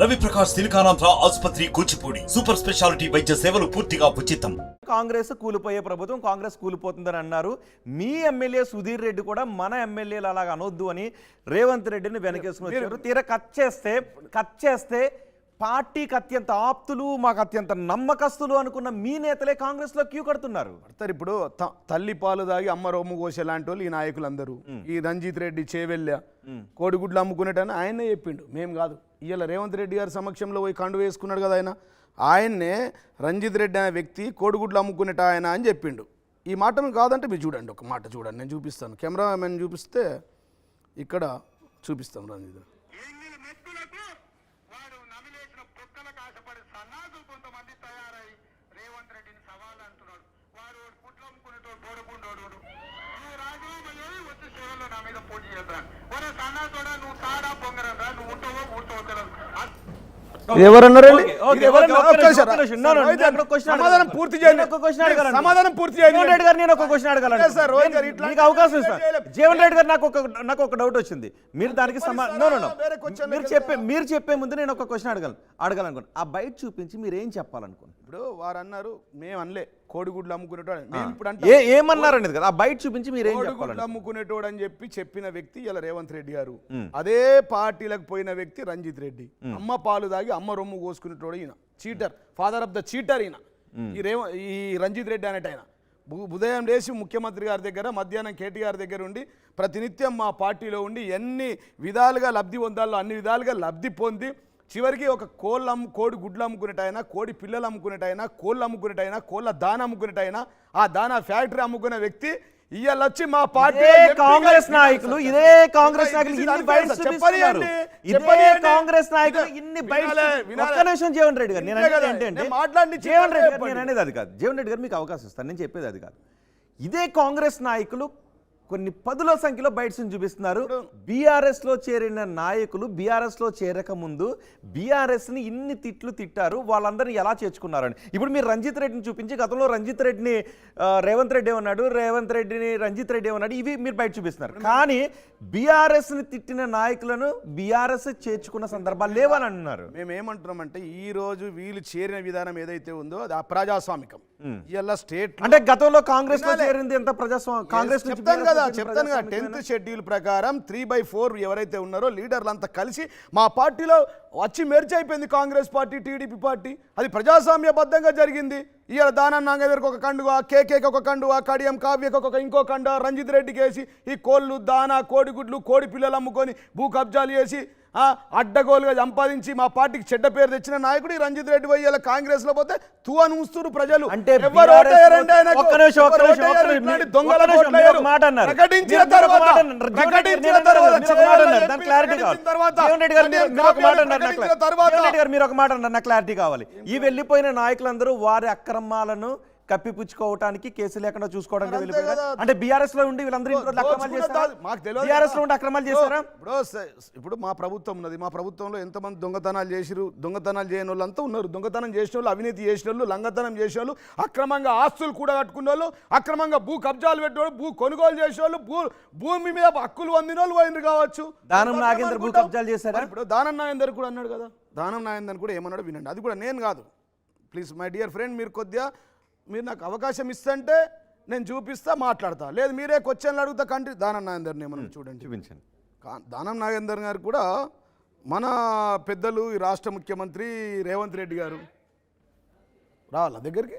రవి ప్రకాష్ సిలికానాంధ్ర ఆసుపత్రి Kuchipudi super speciality వైద్య సేవలు పూర్తిగా ఉచితం. కాంగ్రెస్ కూలిపోయే ప్రభుత్వం, కాంగ్రెస్ కూలిపోతుందని అన్నారు. మీ ఎమ్మెల్యే సుధీర్ రెడ్డి కూడా మన ఎమ్మెల్యేలు అలాగ అనొద్దు అని రేవంత్ రెడ్డిని వెనకేసుకుని వచ్చారు. తీరా కట్ చేస్తే పార్టీకి అత్యంత ఆప్తులు, మాకు అత్యంత నమ్మకస్తులు అనుకున్న మీ నేతలే కాంగ్రెస్ లో క్యూ కడుతున్నారు. ఇప్పుడు తల్లి పాలు దాగి అమ్మ రొమ్ము కోసే లాంటి వాళ్ళు ఈ నాయకులందరూ, ఈ రంజిత్ రెడ్డి చేవెళ్ళ కోడిగుడ్లు అమ్ముకునేటని ఆయనే చెప్పిండు, మేము కాదు. ఇవాళ రేవంత్ రెడ్డి గారి సమక్షంలో పోయి కండు వేసుకున్నాడు కదా ఆయన్నే రంజిత్ రెడ్డి అనే వ్యక్తి కోడిగుడ్లు అమ్ముకునేట ఆయన అని చెప్పిండు. ఈ మాటను కాదంటే మీరు చూడండి, ఒక మాట చూడండి, నేను చూపిస్తాను. కెమెరామెన్ చూపిస్తే ఇక్కడ చూపిస్తాం. రంజిత్ ఎవరన్నారండి? సమాధానం పూర్తి చేయండి. సమాధానం పూర్తి చేయండి. జీవన్ రెడ్డి గారు నేను ఒక క్వశ్చన్ అడగాలండి, అవకాశం ఇస్తాను. జీవన్ రెడ్డి గారు నాకు ఒక డౌట్ వచ్చింది. మీరు దానికి మీరు చెప్పే ముందు నేను ఒక క్వశ్చన్ అడగాలనుకోండి. ఆ బయట చూపించి మీరు ఏం చెప్పాలనుకోండి. ఇప్పుడు వారు అన్నారు, మేము అనలే కోడిగుడ్లు అమ్ముకునేటోడు. ఏమన్నారండి కదా, ఆ బయట చూపించి మీరు ఏం చెప్పాలి? అమ్ముకునేటోడు అని చెప్పిన వ్యక్తి ఇలా రేవంత్ రెడ్డి గారు. అదే పార్టీలకు పోయిన వ్యక్తి రంజిత్ రెడ్డి. అమ్మ పాలు దాగి అమ్మ రొమ్ము కోసుకునేటోడు ఈయన. Cheater, father of the cheater ఈయన. ఈ రంజిత్ రెడ్డి అనేట ఆయన ఉదయం లేచి ముఖ్యమంత్రి గారి దగ్గర, మధ్యాహ్నం కేటీఆర్ దగ్గర ఉండి ప్రతినిత్యం మా పార్టీలో ఉండి ఎన్ని విధాలుగా లబ్ధి పొందాలో అన్ని విధాలుగా లబ్ధి పొంది చివరికి ఒక కోడి గుడ్లు అమ్ముకునేటైనా, కోడి పిల్లలు అమ్ముకునేటైనా, కోళ్ళు అమ్ముకునేటైనా, కోళ్ళ దాన అమ్ముకునేటైనా, ఆ దానా ఫ్యాక్టరీ అమ్ముకునే వ్యక్తి ఇవాళ వచ్చి మా పార్టీ కాంగ్రెస్ నాయకులు ఇన్ని జీవన్ రెడ్డి గారు నేను అనేది అది కాదు. జీవన్ రెడ్డి గారు మీకు అవకాశం ఇస్తాను, నేను చెప్పేది అది కాదు. ఇదే కాంగ్రెస్ నాయకులు కొన్ని పదుల సంఖ్యలో బయటను చూపిస్తున్నారు. బీఆర్ఎస్ లో చేరిన నాయకులు బీఆర్ఎస్ లో చేరక ముందు బీఆర్ఎస్ ని ఇన్ని తిట్లు తిట్టారు, వాళ్ళందరినీ ఎలా చేర్చుకున్నారని. ఇప్పుడు మీరు రంజిత్ రెడ్డిని చూపించి గతంలో రంజిత్ రెడ్డిని రేవంత్ రెడ్డి ఏమన్నాడు, రేవంత్ రెడ్డిని రంజిత్ రెడ్డి ఏమన్నాడు, ఇవి మీరు బయట చూపిస్తున్నారు. కానీ బీఆర్ఎస్ ని తిట్టిన నాయకులను బీఆర్ఎస్ చేర్చుకున్న సందర్భాలు లేవని అంటున్నారు. మేము ఏమంటున్నామంటే ఈ రోజు వీళ్ళు చేరిన విధానం ఏదైతే ఉందో అది అప్రజాస్వామికం. ఇలా స్టేట్ అంటే గతంలో కాంగ్రెస్ లో చేరింది ఎంత ప్రజాస్వామ్యం? కాంగ్రెస్ చెప్తాను కదా 10th షెడ్యూల్ ప్రకారం 3/4 ఎవరైతే ఉన్నారో లీడర్లు అంతా కలిసి మా పార్టీలో వచ్చి మెర్జ్ అయిపోయింది కాంగ్రెస్ పార్టీ, టీడీపీ పార్టీ. అది ప్రజాస్వామ్యబద్ధంగా జరిగింది. ఇవాళ దానం నాగేందర్కి ఒక కండువా, కేకేకి ఒక కండువా, కడియం కావ్యకి ఒక ఇంకో కండ, రంజిత్ రెడ్డికి వేసి ఈ కోళ్ళు, దానా, కోడిగుడ్లు, కోడి పిల్లలు అమ్ముకొని భూ కబ్జాలు చేసి అడ్డగోలుగా సంపాదించి మా పార్టీకి చెడ్డ పేరు తెచ్చిన నాయకుడు ఈ రంజిత్ రెడ్డి పోయి ఇలా కాంగ్రెస్ లో పోతే తూనుస్తున్నారు ప్రజలు. క్లారిటీ కావాలి. ఈ వెళ్ళిపోయిన నాయకులందరూ వారి అక్రమాలను కప్పిపుచ్చుకోవడానికి, కేసు లేకుండా చూసుకోవడానికి వెళ్ళిపోయారు. అంటే బీఆర్ఎస్ లో ఉండి వీళ్ళందరూ అక్రమాలు చేశారా? ఇప్పుడు మా ప్రభుత్వం ఉన్నది, మా ప్రభుత్వంలో ఎంతమంది దొంగతనాలు చేసిరు, దొంగతనాలు చేయని వాళ్ళు అంతా ఉన్నారు. దొంగతనం చేసిన వాళ్ళు, అవినీతి చేసిన వాళ్ళు, లంగతనం చేసిన వాళ్ళు, అక్రమంగా ఆస్తులు కూడా కట్టుకున్న వాళ్ళు, అక్రమంగా భూ కబ్జాలు పెట్టిన వాళ్ళు, భూ కొనుగోలు చేసే వాళ్ళు, భూమి మీద హక్కులు పొందిన వాళ్ళు పోయినరు కావచ్చు. దానం నాగేందర్ భూ కబ్జాలు చేశారా? ఇప్పుడు దానం నాగేందర్ కూడా అన్నాడు కదా, దానం నాగేందర్ కూడా ఏమన్నాడు వినండి. అది కూడా నేను కాదు, ప్లీజ్ మై డియర్ ఫ్రెండ్, మీరు నాకు అవకాశం ఇస్తుంటే నేను చూపిస్తా, మాట్లాడతా. లేదు మీరే క్వశ్చన్లు అడుగుతా. కంట్రీ దానం నాగేందర్ని మనం చూపించండి. దానం నాగేందర్ గారు కూడా మన పెద్దలు, ఈ రాష్ట్ర ముఖ్యమంత్రి రేవంత్ రెడ్డి గారు రావాల దగ్గరికి.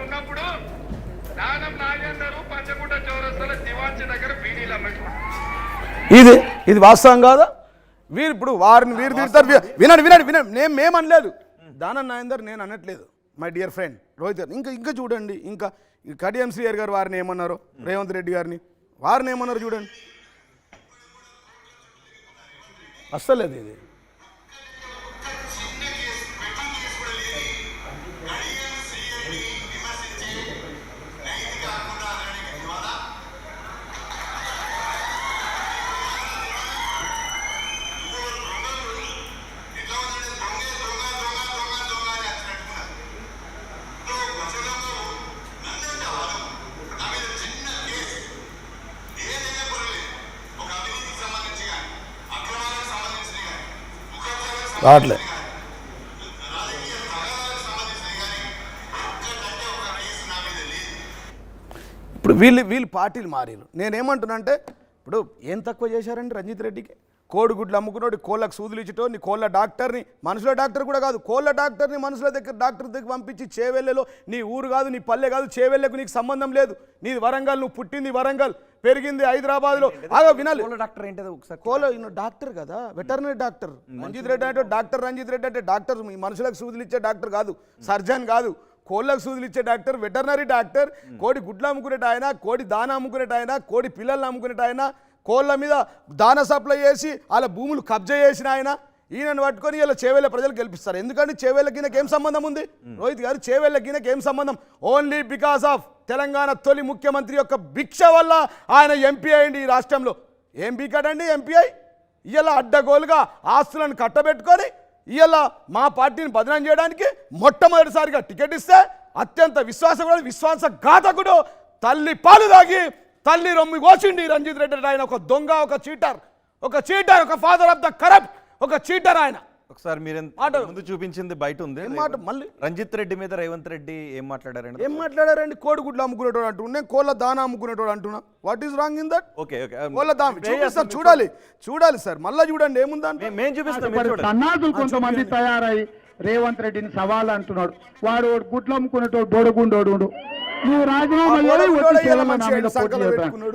ఉన్నప్పుడు దానం నాగేందరు పంచగుట్ట చౌరస్తాల దివాంచి దగ్గర బీడీలు ఇది వాస్తవం కాదా? వీరు ఇప్పుడు వారిని వీరు తిడతారు. వినండి, మేమనలేదు. దానం నాగేందర్ నేను అనట్లేదు మై డియర్ ఫ్రెండ్ రోహిత్ గారు. ఇంకా చూడండి, ఇంకా కడియం శ్రీహర్ గారు వారిని ఏమన్నారు, రేవంత్ రెడ్డి గారిని వారిని ఏమన్నారు చూడండి. అస్సలేదు ఇది. రావట్లే. ఇప్పుడు వీళ్ళు పార్టీలు మారారు. నేనేమంటున్నా అంటే ఇప్పుడు ఏం తక్కువ చేశారండి రంజిత్ రెడ్డికి? కోడిగుడ్లు అమ్ముకున్నాడు, కోళ్ళకు సూదులు ఇచ్చేటోని, కోళ్ళ డాక్టర్ని, మనుషుల డాక్టర్ కూడా కాదు, కోళ్ళ డాక్టర్ని మనుషుల దగ్గర డాక్టర్ దగ్గర పంపించి చేవెళ్ళలో నీ ఊరు కాదు, నీ పల్లె కాదు, చేవెళ్ళకు నీకు సంబంధం లేదు, నీది వరంగల్, నువ్వు పుట్టింది వరంగల్, పెరిగింది హైదరాబాద్లో. ఆగా వినాలి, డాక్టర్ ఏంటది ఒకసారి? ఈయన డాక్టర్ కదా, వెటర్నరీ డాక్టర్. రంజిత్ రెడ్డి అంటే డాక్టర్, రంజిత్ రెడ్డి అంటే డాక్టర్, మీ మనుషులకు సూదులు ఇచ్చే డాక్టర్ కాదు, సర్జన్ కాదు, కోళ్ళకు సూదులు ఇచ్చే డాక్టర్, వెటర్నరీ డాక్టర్. కోడి గుడ్లు అమ్ముకునేట ఆయన, కోడి దాన అమ్ముకునేట ఆయన, కోడి పిల్లల్ని అమ్ముకునేట ఆయన, కోళ్ళ మీద దాన సప్లై చేసి వాళ్ళ భూములు కబ్జా చేసిన ఆయన. ఈయనను పట్టుకొని ఇలా చేవేళ్ళ ప్రజలు గెలిపిస్తారు. ఎందుకంటే చేవేళ్ళ గిన్నెకి ఏం సంబంధం ఉంది రోహిత్ గారు? చేవేళ్ళ గిన్నెకి ఏం సంబంధం? ఓన్లీ బికాస్ ఆఫ్ తెలంగాణ తొలి ముఖ్యమంత్రి యొక్క భిక్ష వల్ల ఆయన ఎంపీ అయ్యింది ఈ రాష్ట్రంలో. ఏం బీకాడండి ఎంపీ అయి? ఇలా అడ్డగోలుగా ఆస్తులను కట్టబెట్టుకొని ఇలా మా పార్టీని బదనాం చేయడానికి మొట్టమొదటిసారిగా టికెట్ ఇస్తే అత్యంత విశ్వాసఘాతకుడు, తల్లి పాలు దాగి తల్లి రొమ్మి కోసిండి రంజిత్ రెడ్డి. ఆయన ఒక దొంగ, ఒక చీటర్, ఒక ఫాదర్ ఆఫ్ ద కరప్ట్, ఒక చీటర్ ఆయన. ఒకసారి మీరు ముందు చూపించింది బయట ఉంది. మళ్ళీ రంజిత్ రెడ్డి మీద రేవంత్ రెడ్డి ఏం మాట్లాడారండి? కోడిగుడ్లు అమ్ముకునేటోడు అంటున్నా, నేను కోళ్ళ దాన అమ్ముకునేటోడు అంటున్నా. What is wrong in that? Okay కోళ్ళ దాన చూడాలి సార్, మళ్ళీ చూడండి ఏముందంటే. మేము చూపిస్తాం. సన్నాసులు కొంతమంది తయారై రేవంత్ రెడ్డిని సవాల్ అంటున్నాడు. వాడు గుడ్లు అమ్ముకునేటోడు బోడగుండోడు. నువ్వు రాజీనామా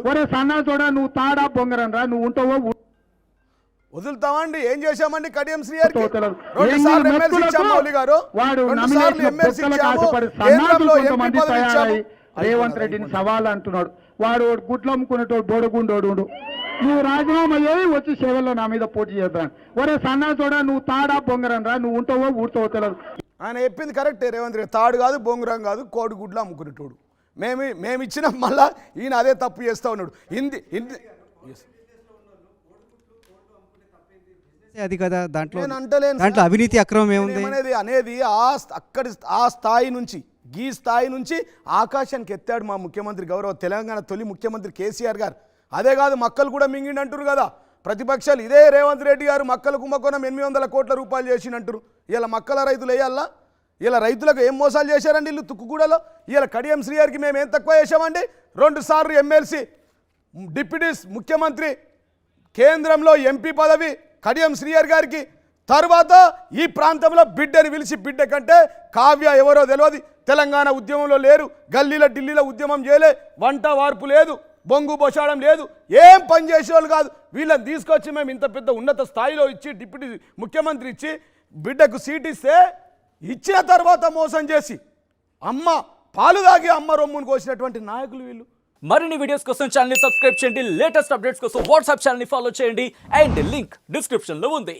ఒరే సన్నాసుడా, నువ్వు తాడా బొంగరం రా, నువ్వు ఉంటావో వదులుతామండి. ఏం చేశామండి కడియం శ్రీహరికి? 2 సార్లు ఎమ్మెల్సీ ఇచ్చాము మౌలి గారు, 2 సార్లు ఎమ్మెల్సీ ఇచ్చాము, కేంద్రంలో ఎంపీ పదవి ఇచ్చాము. రేవంత్ రెడ్డిని సవాల్ అంటున్నాడు. వాడు గుడ్లు అమ్ముకునేటోడు బోడగుండోడు. నువ్వు రాజీనామా చేయి, వచ్చి సేవల్లో నా మీద పోటీ చేద్దాం. ఒరే సన్నాసుడా, నువ్వు తాడా బొంగరం రా, నువ్వు ఉంటావో ఊడుతావో తెలియదు. ఆయన చెప్పింది కరెక్టే రేవంత్ రెడ్డి. తాడు కాదు, బొంగురం కాదు, కోడిగుడ్లు అమ్ముకునేటోడు. మేము ఇచ్చిన మళ్ళా ఈయన అదే తప్పు చేస్తూ ఉన్నాడు. అది కదా దాంట్లో అంటలేను అవినీతి అక్రమం ఏముంది అనేది ఆ స్థాయి నుంచి, ఈ స్థాయి నుంచి ఆకాశానికి ఎత్తాడు మా ముఖ్యమంత్రి, గౌరవ తెలంగాణ తొలి ముఖ్యమంత్రి కేసీఆర్ గారు. అదే కాదు, మక్కలు కూడా మింగిండి అంటారు కదా ప్రతిపక్షాలు. ఇదే రేవంత్ రెడ్డి గారు మక్కల కుంభకోణం 800 కోట్ల రూపాయలు చేసినంటారు. ఇలా మక్కల రైతులు వేయాలా? ఇలా రైతులకు ఏం మోసాలు చేశారండి వీళ్ళు తుక్కుగూడలో? ఇలా కడియం శ్రీహరికి మేము ఏం తక్కువ చేశామండి? 2 సార్లు ఎమ్మెల్సీ, డిప్యూటీ ముఖ్యమంత్రి, కేంద్రంలో ఎంపీ పదవి కడియం శ్రీహరి గారికి. తర్వాత ఈ ప్రాంతంలో బిడ్డని పిలిచి, బిడ్డ కంటే కావ్య ఎవరో తెలియదు, తెలంగాణ ఉద్యమంలో లేరు, గల్లీలో ఢిల్లీలో ఉద్యమం చేయలే, వంట వార్పు లేదు, బొంగు బొషాడం లేదు, ఏం పని చేసేవాళ్ళు కాదు. వీళ్ళని తీసుకొచ్చి మేము ఇంత పెద్ద ఉన్నత స్థాయిలో ఇచ్చి, డిప్యూటీ ముఖ్యమంత్రి ఇచ్చి, బిడ్డకు సీట్ ఇస్తే, ఇచ్చిన తర్వాత మోసం చేసి అమ్మ పాలు దాగి అమ్మ రొమ్మును కోసినటువంటి నాయకులు వీళ్ళు. మరిన్ని వీడియోస్ కోసం ఛానల్ ని సబ్స్క్రైబ్ చేయండి, లేటెస్ట్ అప్డేట్స్ కోసం వాట్సాప్ ఛానల్ ని ఫాలో చేయండి, అండ్ లింక్ డిస్క్రిప్షన్ లో ఉంది.